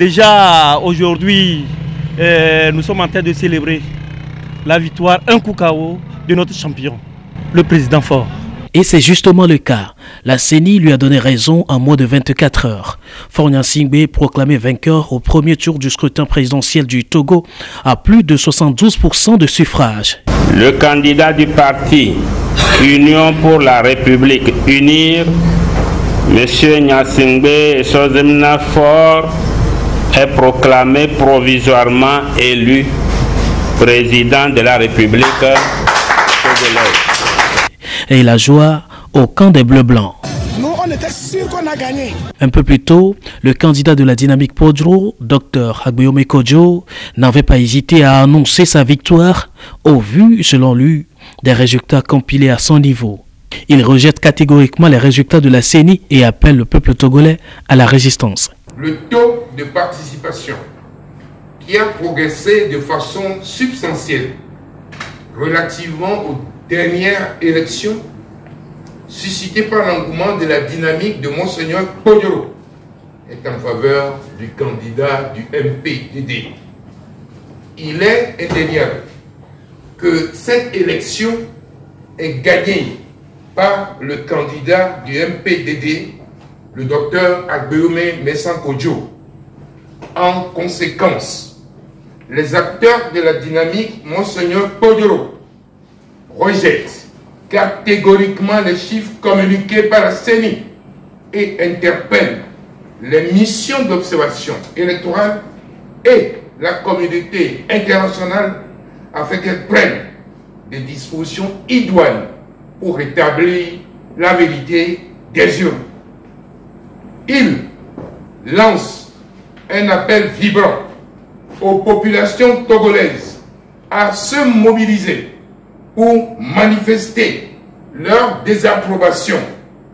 Déjà aujourd'hui, nous sommes en train de célébrer la victoire, un coup KO de notre champion, le président Faure. Et c'est justement le cas. La CENI lui a donné raison en moins de 24 heures. Faure Gnassingbé est proclamé vainqueur au premier tour du scrutin présidentiel du Togo à plus de 72% de suffrages. Le candidat du parti Union pour la République UNIR, M. Gnassingbé Sozemna Faure, est proclamé provisoirement élu président de la République togolaise. Et la joie au camp des Bleus-Blancs. Nous, on était sûrs qu'on a gagné. Un peu plus tôt, le candidat de la dynamique Podro, Dr Agbeome Kodjo, n'avait pas hésité à annoncer sa victoire au vu, selon lui, des résultats compilés à son niveau. Il rejette catégoriquement les résultats de la CENI et appelle le peuple togolais à la résistance. Le taux de participation qui a progressé de façon substantielle relativement aux dernières élections suscitées par l'engouement de la dynamique de Monseigneur Podro est en faveur du candidat du MPDD. Il est indéniable que cette élection est gagnée par le candidat du MPDD, le docteur Agbeome Kodjo. En conséquence, les acteurs de la dynamique Monseigneur Podro rejettent catégoriquement les chiffres communiqués par la CENI et interpellent les missions d'observation électorale et la communauté internationale afin qu'elles prennent des dispositions idoines pour rétablir la vérité des urnes. Il lance un appel vibrant aux populations togolaises à se mobiliser pour manifester leur désapprobation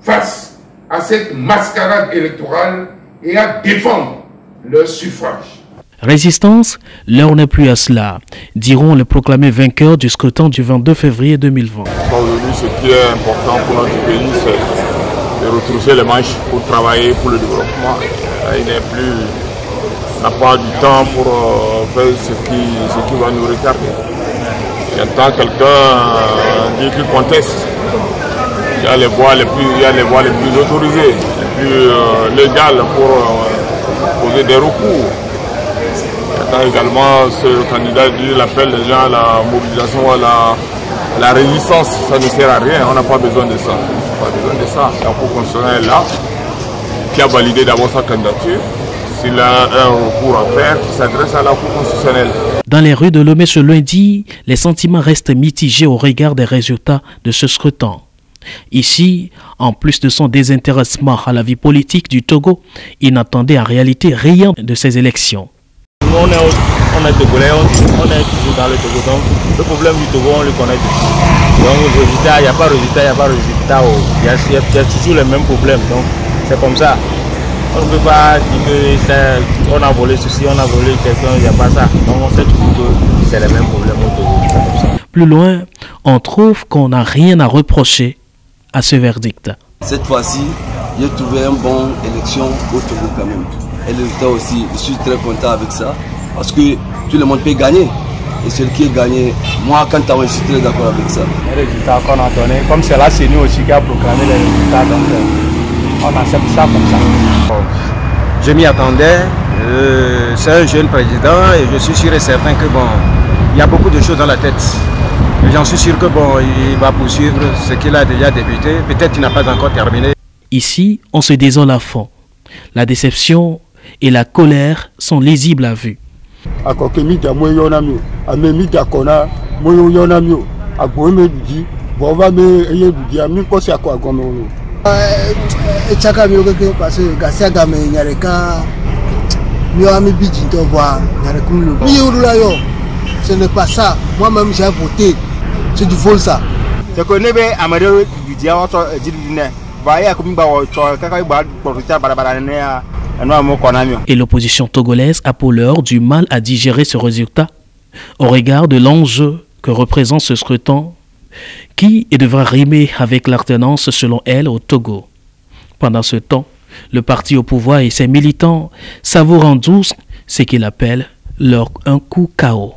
face à cette mascarade électorale et à défendre leur suffrage. Résistance, l'heure n'est plus à cela, diront les proclamés vainqueurs du scrutin du 22 février 2020. Aujourd'hui, ce qui est important pour notre pays, c'est de retrousser les manches pour travailler pour le développement. Il n'a pas du temps pour faire ce qui va nous retarder. Quand quelqu'un dit qu'il conteste, il y a les voies les plus autorisées, les plus légales pour poser des recours. Également, ce candidat dit l'appel les gens à la mobilisation, à la résistance, ça ne sert à rien, on n'a pas besoin de ça. Pas besoin de ça. La Cour constitutionnelle est là, qui a validé d'abord sa candidature. S'il a un recours à faire, qui s'adresse à la Cour constitutionnelle. Dans les rues de Lomé ce lundi, les sentiments restent mitigés au regard des résultats de ce scrutin. Ici, en plus de son désintéressement à la vie politique du Togo, il n'attendait en réalité rien de ces élections. On est Togolais, on est toujours dans le Togo, donc le problème du Togo, on le connaît tous. Donc résultat, il n'y a pas de résultat, il n'y a pas de résultat, il y a toujours les mêmes problèmes, donc c'est comme ça. On ne peut pas dire qu'on a volé ceci, on a volé quelqu'un, il n'y a pas ça. Donc on sait toujours que c'est les mêmes problèmes au Togo, c'est comme ça. Plus loin, on trouve qu'on n'a rien à reprocher à ce verdict. Cette fois-ci, j'ai trouvé une bonne élection au Togo quand même. Et le résultat aussi, je suis très content avec ça, parce que tout le monde peut gagner. Et celui qui est gagné, moi, quand je suis très d'accord avec ça. Les résultats qu'on a donnés, comme c'est la CENI aussi qui a proclamé les résultats, donc on accepte ça comme ça. Je m'y attendais, c'est un jeune président et je suis sûr et certain que il y a beaucoup de choses dans la tête. J'en suis sûr que il va poursuivre ce qu'il a déjà débuté, peut-être qu'il n'a pas encore terminé. Ici, on se désole à fond. La déception et la colère sont lisibles à vue. Ce n'est pas ça. Moi-même, j'ai voté. C'est du vol, ça. Et l'opposition togolaise a pour l'heure du mal à digérer ce résultat au regard de l'enjeu que représente ce scrutin qui devra rimer avec l'alternance selon elle au Togo. Pendant ce temps, Le parti au pouvoir et ses militants savourent en douce ce qu'il appelle un coup KO.